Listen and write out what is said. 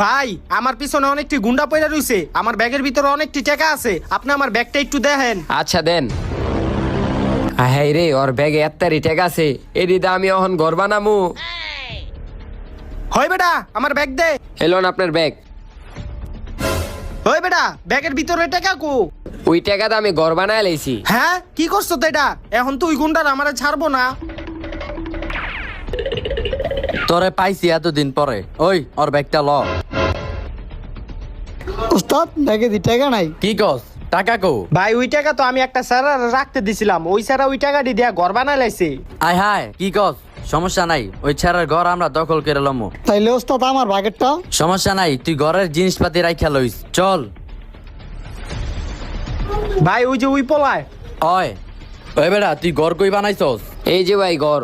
ভাই আমার পিছনে অনেকটি গুন্ডা পয়রা রইছে, আমার ব্যাগের ভিতরে অনেকটি টাকা আছে, আপনি আমার ব্যাগটা একটু দেখেন। আচ্ছা দেন। হ্যাঁ রে, ওর ব্যাগে এত্তারি টেক আছে, এদিকে আমি এখন ঘর বানামু। হয় বেটা আমার ব্যাগ দে। এলোন আপনার ব্যাগ। হয় বেটা ব্যাগের ভিতরে টাকা কো? ওই টাকাতে আমি ঘর বানায় লাইছি। হ্যাঁ কি করছো তো এটা? এখন তুই গুন্ডার আমারে ছাড়বো না। তোরে পাইছি এতদিন পরে, ওই ওর ব্যাগটা ল। উস্তাদ ব্যাগে দি টাকা নাই। কি কস, টাকা কো? ভাই ওই টাকা তো আমি একটা স্যার রাখতে দিছিলাম, ওই স্যার ওই টাকাটি দিয়া ঘর বানায় লাইছে। আয় হায়, কি কস? সমস্যা নাই, ওই ছেড়ার ঘর আমরা দখল করে লমু। তাইলে উস্তাদ আমার ভাগেরটা। সমস্যা নাই, তুই ঘরের জিনিসপাতি রাইখা লইস, চল। ভাই ওই যে ওই পোলায়। ওই বেটা, তুই ঘর কই বানাইছস? এই যে ভাই ঘর।